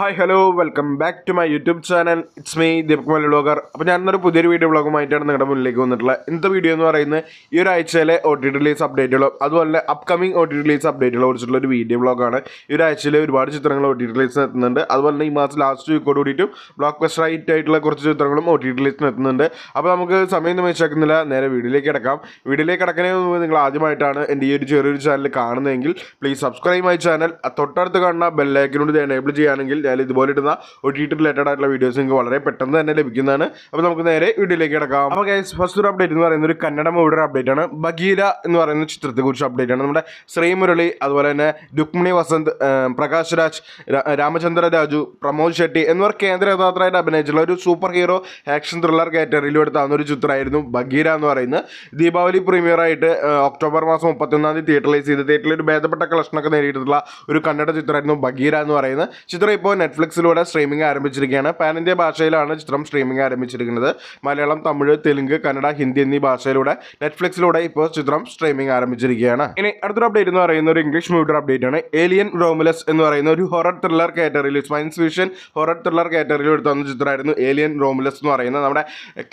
Hi hello welcome back to my YouTube channel. It's me Deepak Malli vlogger. അപ്പോൾ ഞാനൊരു പുതിയൊരു video വ്ളോഗുമായിട്ടാണ് നിങ്ങളുടെ മുന്നിലേക്ക് വന്നിട്ടുള്ളത്. ഇന്നത്തെ വീഡിയോ എന്ന് പറയുന്നത് ഈ ഒരു ആഴ്ചയിലെ OTT റിലീസ് അപ്ഡേറ്റുകളും അതുപോലെ അപ്കമിങ് OTT റിലീസ് അപ്ഡേറ്റുകളെ കുറിച്ചുള്ള ഒരു വീഡിയോ വ്ളോഗാണ്. ഈ ഒരു ആഴ്ചയിൽ ഒരുപാട് ചിത്രങ്ങൾ OTT റിലീസിന് എത്തുന്നുണ്ട്. അതുപോലെ തന്നെ ഈ മാസം ലാസ്റ്റ് വീക്കോട് കൂടിയിട്ടും ബ്ലോക്ക് ബസ്റ്റർ ആയിട്ടുള്ള കുറച്ച് ചിത്രങ്ങളും OTT റിലീസിന് എത്തുന്നുണ്ട്. അപ്പോൾ നമുക്ക് സമയം വെച്ചേക്കുന്നില്ല, നേരെ വീഡിയോയിലേക്ക് കിടക്കാം. വീഡിയോയിലേക്ക് കിടക്കുന്നതിന് മുമ്പ് നിങ്ങൾ ആദ്യമായിട്ടാണ് എൻ്റെ ഈ ഒരു ചെറിയൊരു ചാനൽ കാണുന്നതെങ്കിൽ പ്ലീസ് സബ്സ്ക്രൈബ് മൈ ചാനൽ. തൊട്ടടുത്ത് കാണുന്ന ബെല്ലൈക്കനോട് എനേബിൾ ചെയ്യുകയാണെങ്കിൽ ഞാൻ ഇതുപോലെ ഇടുന്ന OTT റിലേറ്റഡ് ആയിട്ടുള്ള വീഡിയോസ് നിങ്ങൾക്ക് വളരെ പെട്ടെന്ന് തന്നെ ലഭിക്കുന്നതാണ്. അപ്പോൾ നമുക്ക് നേരെ വീഡിയോയിലേക്ക് കിടക്കാം. അപ്പോൾ ഗൈസ്, ഫസ്റ്റ് ഒരു അപ്ഡേറ്റ് എന്ന് പറയുന്നത് ഒരു കന്നഡ മൂവിയുടെ അപ്ഡേറ്റ് ആണ്. ബഗീര എന്ന് പറയുന്ന ചിത്രത്തെക്കുറിച്ച് അപ്ഡേറ്റ് ആണ്. നമ്മുടെ ശ്രീമുരളി, അതുപോലെ തന്നെ രുക്മിണി വസന്ത്, പ്രകാശ് രാജ്, രാമചന്ദ്ര രാജു, പ്രമോദ് ഷെട്ടി എന്നിവർ കേന്ദ്ര കഥാപാത്രമായിട്ട് അഭിനയിച്ചിട്ടുള്ള ഒരു സൂപ്പർ ഹീറോ ആക്ഷൻ ത്രില്ലർ കാറ്റഗറിയിലും എടുത്താവുന്ന ഒരു ചിത്രമായിരുന്നു ബഗീര എന്ന് പറയുന്നത്. ദീപാവലി പ്രീമിയർ ആയിട്ട് ഒക്ടോബർ മാസം 31 തിയേറ്ററിലൈസ് ചെയ്ത് തിയേറ്ററിൽ ഒരു ഭേദപ്പെട്ട കളക്ഷനൊക്കെ നേടിയിട്ടുള്ള ഒരു കന്നഡ ചിത്രമായിരുന്നു ബഗീര എന്ന് പറയുന്നത്. ചിത്രം ഇപ്പോൾ നെറ്റ്ഫ്ലിക്സിലൂടെ സ്ട്രീമിംഗ് ആരംഭിച്ചിരിക്കുകയാണ്. പാൻ ഇന്ത്യ ഭാഷയിലാണ് ചിത്രം സ്ട്രീമിംഗ് ആരംഭിച്ചിരിക്കുന്നത്. മലയാളം, തമിഴ്, തെലുങ്ക്, കന്നഡ, ഹിന്ദി എന്നീ ഭാഷയിലൂടെ നെറ്റ്ഫ്ലിക്സിലൂടെ ഇപ്പോൾ ചിത്രം സ്ട്രീമിംഗ് ആരംഭിച്ചിരിക്കുകയാണ്. ഇനി അടുത്തൊരു അപ്ഡേറ്റ് എന്ന് പറയുന്ന ഒരു ഇംഗ്ലീഷ് മൂവിയുടെ അപ്ഡേറ്റ് ആണ്. ഏലിയൻ റോമുലസ് എന്ന് പറയുന്ന ഒരു ഹൊറർ ത്രില്ലർ കാറ്റഗറിയിൽ, സയൻസ് ഫിക്ഷൻ ഹൊറർ ത്രില്ലർ കാറ്റഗറിയിൽ എടുത്തുന്ന ചിത്രമായിരുന്നു ഏലിയൻ റോമുലസ് എന്ന് പറയുന്നത്. നമ്മുടെ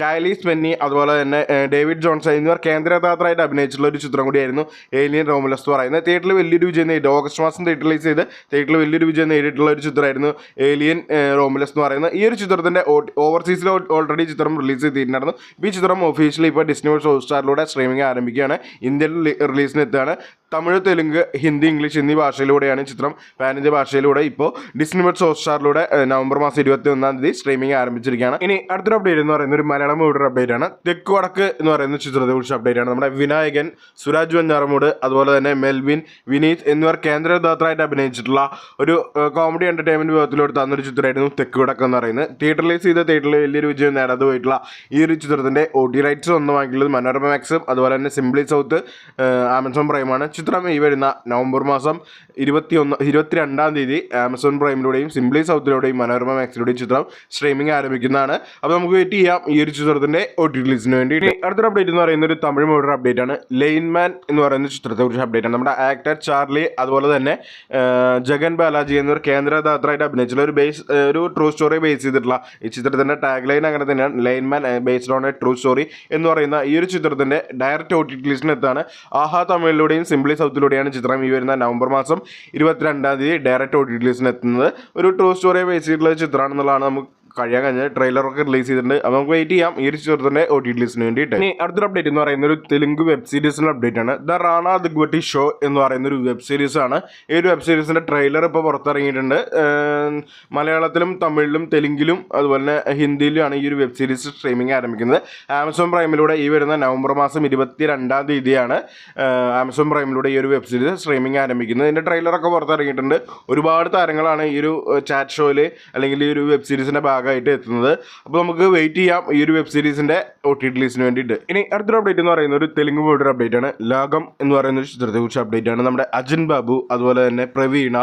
കൈലി സ്പെന്നി, അതുപോലെ തന്നെ ഡേവിഡ് ജോൺസൺ എന്നിവർ കേന്ദ്ര കഥാപാത്രമായിട്ട് അഭിനയിച്ചിട്ടുള്ള ഒരു ചിത്രം കൂടിയായിരുന്നു ഏലിയൻ റോമുലസ് എന്ന് പറയുന്നത്. തിയേറ്ററിൽ വലിയൊരു വിജയം നേടി, ഓഗസ്റ്റ് മാസം തിയേറ്ററിലൈസ് ചെയ്ത് തിയേറ്ററിൽ വലിയൊരു വിജയം നേടിയിട്ടുള്ള ഒരു ചിത്രമായിരുന്നു ഏലിയൻ റോമുലസ് എന്ന് പറയുന്നത്. ഈ ഒരു ചിത്രത്തിൻ്റെ ഓവർസീസിൽ ഓൾറെഡി ചിത്രം റിലീസ് ചെയ്തിട്ടുണ്ടായിരുന്നു. ഈ ചിത്രം ഒഫീഷ്യലി ഇപ്പോൾ ഡിസ്നി ഹോട്ട്സ്റ്റാറിലൂടെ സ്ട്രീമിംഗ് ആരംഭിക്കുകയാണ്. ഇന്ത്യൻ റിലീസിന് എത്തുകയാണ്. തമിഴ്, തെലുങ്ക്, ഹിന്ദി, ഇംഗ്ലീഷ് എന്നീ ഭാഷയിലൂടെയാണ് ചിത്രം പാൻ ഇന്ത്യ ഭാഷയിലൂടെ ഇപ്പോൾ ഡിസ്നി ഹോട്ട്സ്റ്റാറിലൂടെ നവംബർ മാസം 21 സ്ട്രീമിംഗ് ആരംഭിച്ചിരിക്കുകയാണ്. ഇനി അടുത്തൊരു അപ്ഡേറ്റ് എന്ന് പറയുന്നത് ഒരു മലയാളം മൂവിയുടെ അപ്ഡേറ്റ് ആണ്. തെക്ക് വടക്ക് എന്ന് പറയുന്ന ചിത്രത്തെക്കുറിച്ച് അപ്ഡേറ്റ് ആണ്. നമ്മുടെ വിനായകൻ, സുരാജ് വെഞ്ഞാറമൂട്, അതുപോലെ തന്നെ മെൽവിൻ, വിനീത് എന്നിവർ കേന്ദ്ര കഥാപാത്രമായിട്ട് അഭിനയിച്ചിട്ടുള്ള ഒരു കോമഡി എന്റർടൈൻമെന്റ് വിഭാഗത്തിലോട്ട് തന്നൊരു ചിത്രമായിരുന്നു തെക്ക് വടക്ക് എന്ന് പറയുന്നത്. തിയേറ്ററിലൈസ് ചെയ്ത തിയേറ്ററിൽ വലിയൊരു വിജയം നേടാതെ പോയിട്ടുള്ള ഈ ഒരു ചിത്രത്തിന്റെ OTT റൈറ്റ്സ് സ്വന്തമാക്കിയുള്ളത് മനോരമ മാക്സും അതുപോലെ തന്നെ സിംപ്ലി സൗത്ത്, ആമസോൺ പ്രൈമാണ്. ചിത്രം ഈ വരുന്ന നവംബർ മാസം 22 ആമസോൺ പ്രൈമിലൂടെയും സിംപ്ലി സൗത്തിലൂടെയും മനോരമ മാക്സിലൂടെയും ചിത്രം സ്ട്രീമിംഗ് ആരംഭിക്കുന്നതാണ്. അപ്പോൾ നമുക്ക് വെയിറ്റ് ചെയ്യാം ഈ ഒരു ചിത്രത്തിന്റെ OTT റിലീസിന് വേണ്ടി. അടുത്തൊരു അപ്ഡേറ്റ് എന്ന് പറയുന്ന ഒരു തമിഴ് മൂവിയുടെ അപ്ഡേറ്റ് ആണ്. ലൈൻമാൻ എന്ന് പറയുന്ന ചിത്രത്തെക്കുറിച്ച് അപ്ഡേറ്റ് ആണ്. നമ്മുടെ ആക്ടർ ചാർലി, അതുപോലെ തന്നെ ജഗൻ ബാലാജി എന്നിവർ കേന്ദ്ര കഥാപാത്രമായിട്ട് അഭിനയിച്ചിട്ടുള്ള ഒരു ട്രൂ സ്റ്റോറി ബേസ് ചെയ്തിട്ടുള്ള ഈ ചിത്രത്തിന്റെ ടാഗ് ലൈൻ അങ്ങനെ തന്നെയാണ്, lineman based on A true story എന്ന് പറയുന്ന ഈ ഒരു ചിത്രത്തിന്റെ ഡയറക്റ്റ് OTT റിലീസിന് എത്താണ്. ആഹാ തമിഴിലൂടെയും സിംപ്ലി സൗത്തിലൂടെയാണ് ചിത്രം ഈ വരുന്ന നവംബർ മാസം 22 ഡയറക്റ്റ് OTT റിലീസിന് എത്തുന്നത്. ഒരു ട്രൂ സ്റ്റോറിയെ ബേസ് ചെയ്തിട്ടുള്ള ചിത്രമാണെന്നുള്ളതാണ് നമുക്ക് കഴിഞ്ഞ ട്രെയിലറൊക്കെ റിലീസ് ചെയ്തിട്ടുണ്ട്. അപ്പോൾ നമുക്ക് വെയിറ്റ് ചെയ്യാം ഈ ഒരു ചിത്രത്തിന്റെ OTT റിലീസിന് വേണ്ടിയിട്ട്. ഇനി അടുത്തൊരു അപ്ഡേറ്റ് എന്ന് പറയുന്ന ഒരു തെലുങ്ക് വെബ് സീരീസിന്റെ അപ്ഡേറ്റ് ആണ്. ദ റാണ ദിഗ്വട്ടി ഷോ എന്ന് പറയുന്ന ഒരു വെബ് സീരീസ് ആണ്. ഈ ഒരു വെബ് സീരീസിന്റെ ട്രെയിലർ ഇപ്പോൾ പുറത്തിറങ്ങിയിട്ടുണ്ട്. മലയാളത്തിലും തമിഴിലും തെലുങ്കിലും അതുപോലെ തന്നെ ഹിന്ദിയിലുമാണ് ഈ ഒരു വെബ് സീരീസ് സ്ട്രീമിംഗ് ആരംഭിക്കുന്നത്. ആമസോൺ പ്രൈമിലൂടെ ഈ വരുന്ന നവംബർ മാസം 22 ആമസോൺ പ്രൈമിലൂടെ ഈ ഒരു വെബ് സീരീസ് സ്ട്രീമിംഗ് ആരംഭിക്കുന്നത്. ഇതിന്റെ ട്രെയിലറൊക്കെ പുറത്തിറങ്ങിയിട്ടുണ്ട്. ഒരുപാട് താരങ്ങളാണ് ഈ ഒരു ചാറ്റ് ഷോയിൽ അല്ലെങ്കിൽ ഈ ഒരു വെബ് സീരീസിന്റെ ഭാഗമായിട്ട് എത്തുന്നത്. അപ്പോൾ നമുക്ക് വെയിറ്റ് ചെയ്യാം ഈ ഒരു വെബ് സീരീസിന്റെ OTT റിലീസിന് വേണ്ടിയിട്ട്. ഇനി അടുത്തൊരു അപ്ഡേറ്റ് എന്ന് പറയുന്നത് ഒരു തെലുങ്ക് മൂവിയുടെ അപ്ഡേറ്റ് ആണ്. ലാഗം എന്ന് പറയുന്ന ഒരു ചിത്രത്തെക്കുറിച്ച് അപ്ഡേറ്റ് ആണ്. നമ്മുടെ അജിൻ ബാബു, അതുപോലെ തന്നെ പ്രവീണ,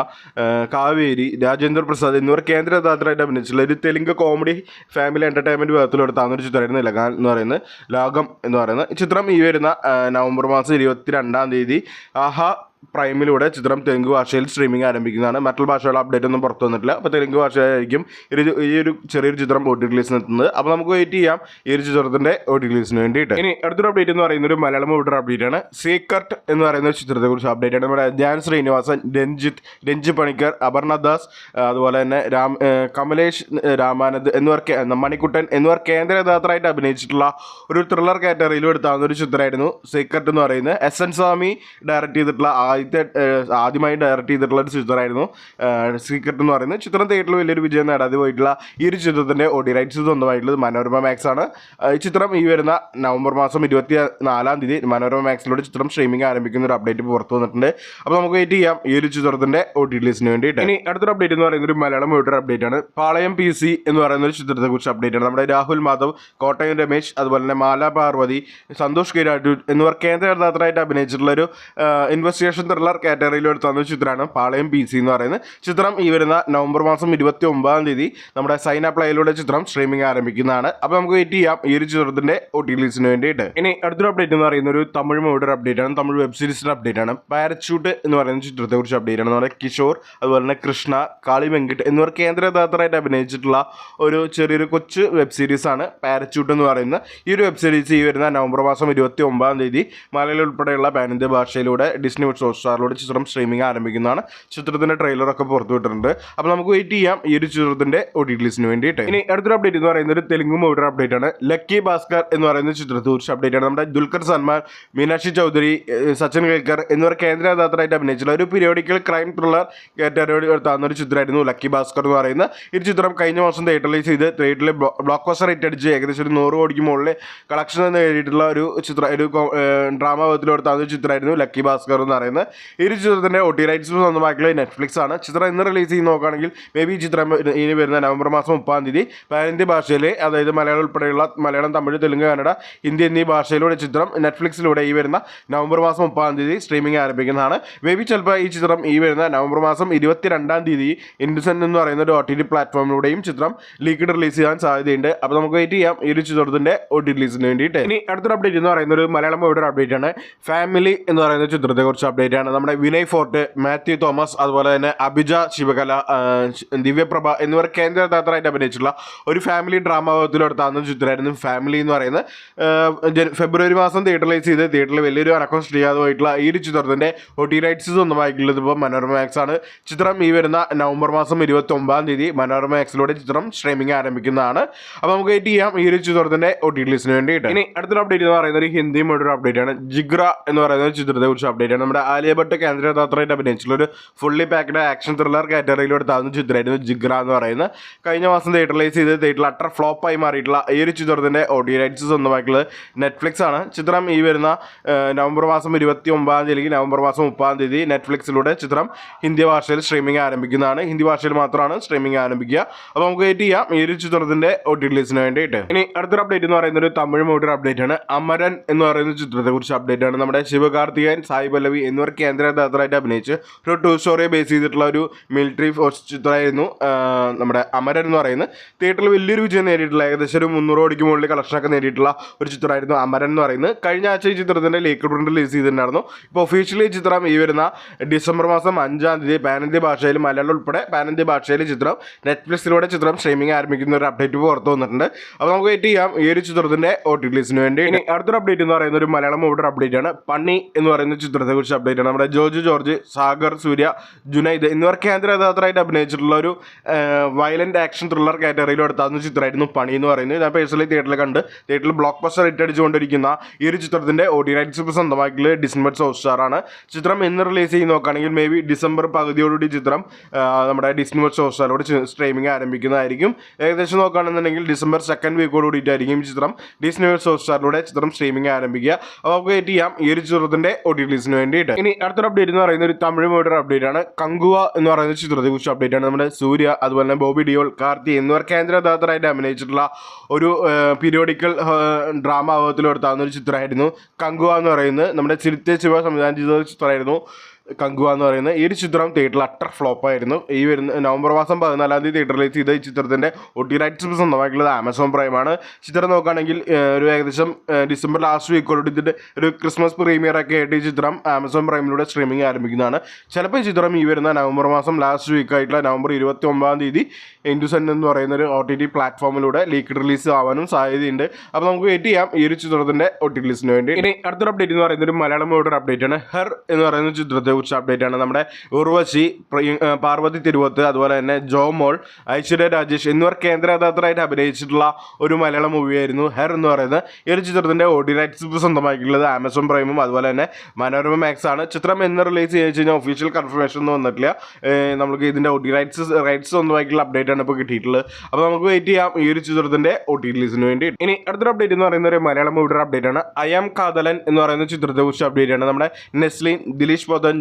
കാവേരി, രാജേന്ദ്ര പ്രസാദ് എന്നിവർ കേന്ദ്ര കഥാപാത്രമായിട്ട് അഭിനയിച്ചിട്ടുള്ള ഒരു തെലുങ്ക് കോമഡി ഫാമിലി എന്റർടൈൻമെന്റ് വിഭാഗത്തിലെടുത്താവുന്ന ഒരു ചിത്രമായിരുന്നു ലാഗം എന്ന് പറയുന്നത്. ചിത്രം ഈ വരുന്ന നവംബർ മാസം 22 ആഹാ പ്രൈമിലൂടെ ചിത്രം തെലുങ്ക് ഭാഷയിൽ സ്ട്രീമിംഗ് ആരംഭിക്കുന്നതാണ്. മറ്റുള്ള ഭാഷകളുടെ അപ്ഡേറ്റ് ഒന്നും പുറത്തു വന്നിട്ടില്ല. അപ്പോൾ തെലുങ്ക് ഭാഷയായിരിക്കും ഈ ഒരു ചെറിയൊരു ചിത്രം OTT റിലീസിന് എത്തുന്നത്. അപ്പോൾ നമുക്ക് വെയിറ്റ് ചെയ്യാം ഈ ഒരു ചിത്രത്തിന്റെ OTT റിലീസിന് വേണ്ടിയിട്ട്. ഇനി അടുത്തൊരു അപ്ഡേറ്റ് എന്ന് പറയുന്ന ഒരു മലയാളം മൂവിയുടെ അപ്ഡേറ്റ് ആണ്. സീക്രട്ട് എന്ന് പറയുന്ന ഒരു ചിത്രത്തെക്കുറിച്ച് അപ്ഡേറ്റ് ആണ്. നമ്മുടെ ധ്യാൻ ശ്രീനിവാസൻ, രഞ്ജിത്ത് പണിക്കർ, അപർണ ദാസ്, അതുപോലെ തന്നെ കമലേഷ് രാമാനന്ദ് എന്നിവർ, മണിക്കുട്ടൻ എന്നിവർ കേന്ദ്ര കഥാപാത്രമായിട്ട് അഭിനയിച്ചിട്ടുള്ള ഒരു ത്രില്ലർ കാറ്റഗറിയിലും എടുത്താവുന്ന ഒരു ചിത്രമായിരുന്നു സീക്രട്ട് എന്ന് പറയുന്നത്. SN സ്വാമി ഡയറക്റ്റ് ചെയ്തിട്ടുള്ള ആദ്യമായി ഡയറക്റ്റ് ചെയ്തിട്ടുള്ള ഒരു ചിത്രമായിരുന്നു സീക്രട്ട് എന്ന് പറയുന്നത്. ചിത്രം തിയേറ്ററിൽ വലിയൊരു വിജയം നേടാതെ പോയിട്ടുള്ള ഈ ഒരു ചിത്രത്തിന്റെ OTT റൈറ്റ്സ് സ്വന്തമായിട്ടുള്ളത് മനോരമ മാക്സ് ആണ്. ഈ ചിത്രം ഈ വരുന്ന നവംബർ മാസം 24 മനോരമ മാക്സിലൂടെ ചിത്രം സ്ട്രീമിംഗ് ആരംഭിക്കുന്ന ഒരു അപ്ഡേറ്റ് പുറത്തു വന്നിട്ടുണ്ട്. അപ്പോൾ നമുക്ക് വെയിറ്റ് ചെയ്യാം ഈ ഒരു ചിത്രത്തിന്റെ OTT റിലീസിന് വേണ്ടിയിട്ട്. ഇനി അടുത്തൊരു അപ്ഡേറ്റ് എന്ന് പറയുന്നത് ഒരു മലയാളം മൂവിയുടെ അപ്ഡേറ്റ് ആണ്. പാളയം PC എന്ന് പറയുന്ന ഒരു ചിത്രത്തെക്കുറിച്ച് അപ്ഡേറ്റ് ആണ്. നമ്മുടെ രാഹുൽ മാധവ്, കോട്ടയം രമേശ്, അതുപോലെ തന്നെ മാല പാർവതി, സന്തോഷ് കിരാട്ടു എന്നിവർ കേന്ദ്ര കഥാപാത്രമായിട്ട് അഭിനയിച്ചിട്ടുള്ള ഒരു ഇൻവെസ്റ്റിഗേഷൻ ആക്ഷൻ ത്രില്ലർ കാറ്റഗറിയിൽ എടുത്തുന്ന ചിത്രമാണ് പാളയം PC എന്ന് പറയുന്നത്. ചിത്രം ഈ വരുന്ന നവംബർ മാസം 29-ാം തീയതി നമ്മുടെ സൈൻ അപ്പ് ലൈവിലൂടെ ചിത്രം സ്ട്രീമിംഗ് ആരംഭിക്കുന്നതാണ്. അപ്പോൾ നമുക്ക് വെയിറ്റ് ചെയ്യാം ഈ ഒരു ചിത്രത്തിന്റെ OTT റിലീസിന് വേണ്ടിയിട്ട്. ഇനി അടുത്തൊരു അപ്ഡേറ്റ് എന്ന് പറയുന്ന ഒരു തമിഴ് മൂവിയുടെ അപ്ഡേറ്റ് ആണ്, തമിഴ് വെബ് സീരീസിന്റെ അപ്ഡേറ്റ് ആണ്. പാരച്യൂട്ട് എന്ന് പറയുന്ന ചിത്രത്തെ കുറിച്ച് അപ്ഡേറ്റ് ആണ്. നമ്മുടെ കിഷോർ, അതുപോലെ തന്നെ കൃഷ്ണ, കാളി വെങ്കിട്ട് എന്നിവർ കേന്ദ്ര കഥാപാത്രമായിട്ട് അഭിനയിച്ചിട്ടുള്ള ഒരു ചെറിയൊരു കൊച്ചു വെബ് സീരീസ് ആണ് പാരച്യൂട്ട് എന്ന് പറയുന്നത്. ഈ ഒരു വെബ് സീരീസ് ഈ വരുന്ന നവംബർ മാസം 29-ാം തീയതി മലയാളം ഉൾപ്പെടെയുള്ള പാനിന്ത്യ ഭാഷയിലൂടെ ഡിസ്നി ഹോട്ട്സ്റ്റാറിലൂടെ ചിത്രം സ്ട്രീമിംഗ് ആരംഭിക്കുന്നതാണ്. ചിത്രത്തിന്റെ ട്രെയിലറൊക്കെ പുറത്തുവിട്ടിട്ടുണ്ട്. അപ്പോൾ നമുക്ക് വെയിറ്റ് ചെയ്യാം ഈ ഒരു ചിത്രത്തിന്റെ OTT റിലീസിന് വേണ്ടിയിട്ട്. ഇനി അടുത്തൊരു അപ്ഡേറ്റ് എന്ന് പറയുന്നത് ഒരു തെലുങ്ക് മൂവിയുടെ അപ്ഡേറ്റ് ആണ്. ലക്കി ഭാസ്കർ എന്ന് പറയുന്ന ചിത്രത്തെ കുറിച്ച് അപ്ഡേറ്റ് ആണ്. നമ്മുടെ ദുൽഖർ സൽമാൻ, മീനാക്ഷി ചൗധരി, സച്ചിൻ കേൽക്കർ എന്നിവർ കേന്ദ്ര കഥാപാത്രമായിട്ട് അഭിനയിച്ചിട്ടുള്ള ഒരു പീരിയോഡിക്കൽ ക്രൈം ത്രില്ലർ കാറ്റഗറി എടുത്താകുന്ന ഒരു ചിത്രമായിരുന്നു ലക്കി ഭാസ്കർ എന്ന് പറയുന്നത്. ഈ ചിത്രം കഴിഞ്ഞ മാസം തിയേറ്റർ റിലീസ് ചെയ്ത് തിയേറ്ററിൽ ബ്ലോക്ക് ബസ്റ്റർ റേറ്റ് അടിച്ച് ഏകദേശം ഒരു 100 കോടിക്ക് മുകളിൽ കളക്ഷൻ നേടിയിട്ടുള്ള ഒരു ഡ്രാമ വിധത്തിലെടുത്താകുന്ന ചിത്രമായിരുന്നു ലക്കി ഭാസ്കർ എന്ന് പറയുന്നത്. ഈ ഒരു ചിത്രത്തിന്റെ OTT റൈറ്റ്സ് സ്വന്തമാക്കിയുള്ള നെറ്റ്ഫ്ലിക്സ് ആണ്. ചിത്രം ഇന്ന് റിലീസ് ചെയ്ത് നോക്കുകയാണെങ്കിൽ മേ ബി ചിത്രം ഇനി വരുന്ന നവംബർ മാസം 30-ാം തീയതി പാനിന്ത്യ ഭാഷയിൽ, അതായത് മലയാളം ഉൾപ്പെടെയുള്ള മലയാളം, തമിഴ്, തെലുങ്ക്, കന്നഡ, ഹിന്ദി എന്നീ ഭാഷയിലൂടെ ചിത്രം നെറ്റ്ഫ്ലിക്സിലൂടെ ഈ വരുന്ന നവംബർ മാസം 30-ാം തീയതി സ്ട്രീമിംഗ് ആരംഭിക്കുന്നതാണ്. മേ ബി ചിലപ്പോൾ ഈ ചിത്രം ഈ വരുന്ന നവംബർ മാസം 22-ാം തീയതി ഇൻഡസെന്റ് എന്ന് പറയുന്ന ഒരു OTT പ്ലാറ്റ്ഫോമിലൂടെയും ചിത്രം ലീക്ക്ഡ് റിലീസ് ചെയ്യാൻ സാധ്യതയുണ്ട്. അപ്പോൾ നമുക്ക് വെയിറ്റ് ചെയ്യാം ഈ ഒരു ചിത്രത്തിന്റെ OTT റിലീസിന് വേണ്ടിയിട്ട്. ഇനി അടുത്തൊരു അപ്ഡേറ്റ് എന്ന് പറയുന്ന ഒരു മലയാളം മൂവിയുടെ അപ്ഡേറ്റ് ആണ്. ഫാമിലി എന്ന് പറയുന്ന ചിത്രത്തെ കുറിച്ച് അപ്ഡേറ്റ് ആണ്. നമ്മുടെ വിനയ് ഫോർട്ട്, മാത്യു തോമസ്, അതുപോലെ തന്നെ അഭിജ ശിവകല, ദിവ്യപ്രഭ എന്നിവർ കേന്ദ്ര കഥാപാത്രമായിട്ട് അഭിനയിച്ചിട്ടുള്ള ഒരു ഫാമിലി ഡ്രാമ വിധത്തിലെടുത്താകുന്ന ചിത്രമായിരുന്നു ഫാമിലി എന്ന് പറയുന്നത്. ഫെബ്രുവരി മാസം തിയേറ്റർ റിലീസ് ചെയ്ത് തിയേറ്ററിൽ വലിയൊരു അനക്കം ചെയ്യാതെ പോയിട്ടുള്ള ഈ ഒരു ചിത്രത്തിന്റെ OTT റൈറ്റ്സ് സ്വന്തമായിട്ടുള്ളത് ഇപ്പോൾ മനോരമ മാക്സ് ആണ്. ചിത്രം ഈ വരുന്ന നവംബർ മാസം 29-ാം തീയതി മനോരമ മാക്സിലൂടെ ചിത്രം സ്ട്രീമിംഗ് ആരംഭിക്കുന്നതാണ്. അപ്പോൾ നമുക്ക് വെയിറ്റ് ചെയ്യാം ഈ ഒരു ചിത്രത്തിന്റെ OTT റിലീസിന് വേണ്ടിയിട്ട്. ഇനി അടുത്തൊരു അപ്ഡേറ്റ് എന്ന് പറയുന്നത് ഒരു ഹിന്ദി മൂവിയുടെ അപ്ഡേറ്റ് ആണ്. ജിഗ്ര എന്ന് പറയുന്ന ചിത്രത്തെ കുറിച്ച് അപ്ഡേറ്റ് ആണ്. നമ്മുടെ ആലിയ ഭട്ട് കേന്ദ്ര കഥാപാത്രമായിട്ട് അഭിനയിച്ചിട്ടുള്ള ഒരു ഫുള്ളി പാക്ഡ് ആക്ഷൻ ത്രില്ലർ കാറ്റഗറിയിലെടുത്താകുന്ന ചിത്രമായിരുന്നു ജിഗ്ര എന്ന് പറയുന്നത്. കഴിഞ്ഞ മാസം തിയേറ്റർ റിലീസ് ചെയ്ത് തിയേറ്ററിൽ അട്ടർ ഫ്ലോപ്പായി മാറിയിട്ടുള്ള ഈ ഒരു ചിത്രത്തിന്റെ OTT റൈറ്റ്സ് സ്വന്തമായിട്ടുള്ളത് നെറ്റ്ഫ്ലിക്സ് ആണ്. ചിത്രം ഈ വരുന്ന നവംബർ മാസം 29-ാം തീയതി, നവംബർ മാസം 30-ാം തീയതി നെറ്റ്ഫ്ലിക്സിലൂടെ ചിത്രം ഹിന്ദി ഭാഷയിൽ സ്ട്രീമിംഗ് ആരംഭിക്കുന്നതാണ്. ഹിന്ദി ഭാഷയിൽ മാത്രമാണ് സ്ട്രീമിംഗ് ആരംഭിക്കുക. അപ്പോൾ നമുക്ക് വെയിറ്റ് ചെയ്യാം ഈ ഒരു ചിത്രത്തിന്റെ OTT റിലീസിന് വേണ്ടിയിട്ട്. ഇനി അടുത്തൊരു അപ്ഡേറ്റ് എന്ന് പറയുന്ന ഒരു തമിഴ് മൂവിയുടെ അപ്ഡേറ്റ് ആണ്. അമരൻ എന്ന് പറയുന്ന ചിത്രത്തെ കുറിച്ച് അപ്ഡേറ്റ് ആണ്. നമ്മുടെ ശിവകാർത്തികേയൻ, സായി പല്ലവി എന്നിവർ കേന്ദ്ര കഥാപാത്രമായിട്ട് അഭിനയിച്ച് ഒരു ട്രൂ സ്റ്റോറിയെ ബേസ് ചെയ്തിട്ടുള്ള ഒരു മിലിറ്ററി ഫോഴ്സ് ചിത്രമായിരുന്നു നമ്മുടെ അമരൻ എന്ന് പറയുന്നത്. തിയേറ്ററിൽ വലിയൊരു വിജയം നേടിയിട്ടുള്ള ഏകദേശം ഒരു 300 കോടിക്ക് മുകളിൽ കളക്ഷനൊക്കെ നേടിയിട്ടുള്ള ഒരു ചിത്രമായിരുന്നു അമരൻ എന്ന് പറയുന്നത്. കഴിഞ്ഞ ആഴ്ച ഈ ചിത്രത്തിന്റെ ലീക്ക് പ്രിന്റ് റിലീസ് ചെയ്തിട്ടുണ്ടായിരുന്നു. ഇപ്പോൾ ഒഫീഷ്യലി ചിത്രം ഈ വരുന്ന ഡിസംബർ മാസം 5-ാം തീയതി പാനിന്ത്യ ഭാഷയിൽ, മലയാളം ഉൾപ്പെടെ പാനിന്ത്യ ഭാഷയിൽ ചിത്രം നെറ്റ്ഫ്ലിക്സിലൂടെ ചിത്രം സ്ട്രീമിംഗ് ആരംഭിക്കുന്ന ഒരു അപ്ഡേറ്റ് പുറത്തു വന്നിട്ടുണ്ട്. അപ്പോൾ നമുക്ക് വെയിറ്റ് ചെയ്യാം ഈ ഒരു ചിത്രത്തിന്റെ OTT റിലീസിന് വേണ്ടി. ഇനി അടുത്തൊരു അപ്ഡേറ്റ് എന്ന് പറയുന്ന ഒരു മലയാളം മൂവിയുടെ അപ്ഡേറ്റ് ആണ്. പണി എന്ന് പറയുന്ന ചിത്രത്തെ കുറിച്ച് അപ്ഡേറ്റ് ആണ്. നമ്മുടെ ജോർജ്, സാഗർ, സൂര്യ, ജുനൈദ് എന്നിവർ കേന്ദ്ര കഥാപാത്രമായിട്ട് അഭിനയിച്ചിട്ടുള്ള ഒരു വയലന്റ് ആക്ഷൻ ത്രില്ലർ കാറ്റഗറിയിൽ എടുത്താകുന്ന ചിത്രമായിരുന്നു പണി എന്ന് പറയുന്നത്. ഞാൻ പേഴ്സണലി തിയേറ്ററിൽ ബ്ലോക്ക് ബസ്റ്റർ ഹിറ്റ് അടിച്ചുകൊണ്ടിരിക്കുന്ന ഈ ഒരു ചിത്രത്തിന്റെ OTT റൈറ്റ്സ് ഇപ്പോൾ സ്വന്തമാക്കിയുള്ള ഡിസ്നി ഹോട്ട്സ്റ്റാർ ആണ്. ചിത്രം ഇന്ന് റിലീസ് ചെയ്ത് നോക്കുകയാണെങ്കിൽ മേ ബി ഡിസംബർ പകുതിയോടുകൂടി ചിത്രം നമ്മുടെ ഡിസ്നി ഹോട്ട്സ്റ്റാറിലൂടെ സ്ട്രീമിംഗ് ആരംഭിക്കുന്നതായിരിക്കും. ഏകദേശം നോക്കുകയാണെന്നുണ്ടെങ്കിൽ ഡിസംബർ 2nd വീക്കോട് കൂടിയിട്ടായിരിക്കും ചിത്രം ഡിസ്നി ഹോട്ട്സ്റ്റാറിലൂടെ ചിത്രം സ്ട്രീമിംഗ് ആരംഭിക്കുക. അപ്പോൾ നമുക്ക് വെയിറ്റ് ചെയ്യാം ഈ ഒരു ചിത്രത്തിന്റെ OTT റിലീസിന് വേണ്ടിയിട്ട്. ഇനി അടുത്തൊരു അപ്ഡേറ്റ് എന്ന് പറയുന്ന ഒരു തമിഴ് മൂവിയുടെ അപ്ഡേറ്റ് ആണ്. കങ്കുവ എന്ന് പറയുന്ന ചിത്രത്തെ കുറിച്ച് അപ്ഡേറ്റ് ആണ്. നമ്മുടെ സൂര്യ, അതുപോലെ തന്നെ ബോബി ഡിയോൾ, കാർത്തി എന്നിവർ കേന്ദ്ര കഥാപാത്രമായിട്ട് അഭിനയിച്ചിട്ടുള്ള ഒരു പീരിയോഡിക്കൽ ഡ്രാമ ഭാഗത്തിലെടുത്താകുന്ന ഒരു ചിത്രമായിരുന്നു കങ്കുവ എന്ന് പറയുന്നത്. നമ്മുടെ ചിരിത്തെ ശിവ സംവിധാനം ചെയ്ത ചിത്രമായിരുന്നു കങ്കുവ എന്ന് പറയുന്നത്. ഈ ഒരു ചിത്രം തിയേറ്ററിൽ അട്ടർ ഫ്ലോപ്പായിരുന്നു. ഈ വരുന്ന നവംബർ മാസം 14-ാം തീയതി തിയേറ്റർ റിലീസ് ചെയ്ത ഈ ചിത്രത്തിന്റെ OTT റൈറ്റ്സ് സ്വന്തമായിട്ടുള്ളത് ആമസോൺ പ്രൈമാണ്. ചിത്രം നോക്കുകയാണെങ്കിൽ ഒരു ഏകദേശം ഡിസംബർ ലാസ്റ്റ് വീക്കോട് ഇതിന്റെ ഒരു ക്രിസ്മസ് പ്രീമിയർ ഒക്കെ ആയിട്ട് ഈ ചിത്രം ആമസോൺ പ്രൈമിലൂടെ സ്ട്രീമിംഗ് ആരംഭിക്കുന്നതാണ്. ചിലപ്പോൾ ഈ ചിത്രം ഈ വരുന്ന നവംബർ മാസം ലാസ്റ്റ് വീക്കായിട്ടുള്ള നവംബർ 29-ാം തീയതി ഇൻഡസെന്റ് എന്ന് പറയുന്ന ഒരു OTT പ്ലാറ്റ്ഫോമിലൂടെ ലീക്ക് റിലീസ് ആവാനും സാധ്യതയുണ്ട്. അപ്പോൾ നമുക്ക് വെയിറ്റ് ചെയ്യാം ഈ ഒരു ചിത്രത്തിന്റെ OTT റിലീസിന് വേണ്ടി. ഇനി അടുത്തൊരു അപ്ഡേറ്റ് എന്ന് പറയുന്നത് ഒരു മലയാളം മൂവിയുടെ അപ്ഡേറ്റ് ആണ്. ഹെർ എന്ന് പറയുന്ന ചിത്രത്തെ കുറിച്ച് അപ്ഡേറ്റ് ആണ്. നമ്മുടെ ഉർവശി, പാർവതി തിരുവോത്ത്, അതുപോലെ തന്നെ ജോമോൾ, ഐശ്വര്യ രാജേഷ് എന്നിവർ കേന്ദ്ര കഥാപാത്രമായിട്ട് അഭിനയിച്ചിട്ടുള്ള ഒരു മലയാളം മൂവിയായിരുന്നു ഹെർ എന്ന് പറയുന്നത്. ഈ ഒരു ചിത്രത്തിന്റെ OTT റൈറ്റ്സ് സ്വന്തമാക്കിയിട്ടുള്ളത് ആമസോൺ പ്രൈമും അതുപോലെ തന്നെ മനോരമ മാക്സ് ആണ്. ചിത്രം എന്ന് റിലീസ് ചെയ്ത് കഴിഞ്ഞാൽ ഒഫീഷ്യൽ കൺഫർമേഷൻ ഒന്നും വന്നിട്ടില്ല. നമുക്ക് ഇതിന്റെ OTT റൈറ്റ്സ് സ്വന്തമാക്കിയിട്ടുള്ള അപ്ഡേറ്റ് ആണ് ഇപ്പോൾ കിട്ടിയിട്ടുള്ളത്. അപ്പോൾ നമുക്ക് വെയിറ്റ് ചെയ്യാം ഈ ഒരു ചിത്രത്തിന്റെ OTT റിലീസിന് വേണ്ടി. ഇനി അടുത്തൊരു അപ്ഡേറ്റ് എന്ന് പറയുന്ന ഒരു മലയാളം മൂവിയുടെ അപ്ഡേറ്റ് ആണ്. ഐ ആം കാതലൻ എന്ന് പറയുന്ന ചിത്രത്തെ കുറിച്ച് അപ്ഡേറ്റ് ആണ്. നമ്മുടെ നെസ്ലിൻ, ദിലീഷ് പൊതൻ,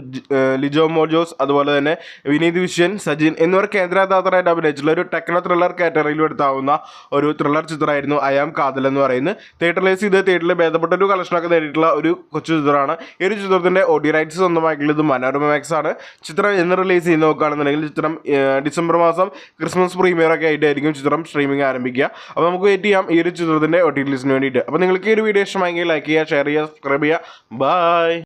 ലിജോ മോജോസ്, അതുപോലെ തന്നെ വിനീത് വിശ്വൻ, സജിൻ എന്നിവർ കേന്ദ്രകഥാപാത്രമായിട്ട് അഭിനയിച്ചിട്ടുള്ള ഒരു ടെക്നോ ത്രില്ലർ കാറ്റഗറിയിൽ എടുത്താവുന്ന ഒരു ത്രില്ലർ ചിത്രമായിരുന്നു ഐ ആം കാതൽ എന്ന് പറയുന്നത്. തിയേറ്ററിലൈസ് ചെയ്ത് തിയേറ്ററിൽ ഭേദപ്പെട്ട ഒരു കളക്ഷനൊക്കെ നേടിയിട്ടുള്ള ഒരു കൊച്ചു ചിത്രമാണ്. ഈ ഒരു ചിത്രത്തിൻ്റെ ഓഡിയോ റൈറ്റ്സ് സ്വന്തമായിട്ടുള്ളത് മനോരമ മാക്സ് ആണ്. ചിത്രം എന്ന് റിലീസ് ചെയ്ത് നോക്കുകയാണെന്നുണ്ടെങ്കിൽ ചിത്രം ഡിസംബർ മാസം ക്രിസ്മസ് പ്രീമിയർ ഒക്കെ ആയിട്ടായിരിക്കും ചിത്രം സ്ട്രീമിംഗ് ആരംഭിക്കുക. അപ്പോൾ നമുക്ക് വെയിറ്റ് ചെയ്യാം ഈ ഒരു ചിത്രത്തിൻ്റെ OTT റിലീസിന് വേണ്ടിയിട്ട്. അപ്പോൾ നിങ്ങൾക്ക് ഈ ഒരു വീഡിയോ ഇഷ്ടമായെങ്കിൽ ലൈക്ക് ചെയ്യുക, ഷെയർ ചെയ്യുക, സബ്സ്ക്രൈബ് ചെയ്യുക. ബൈ.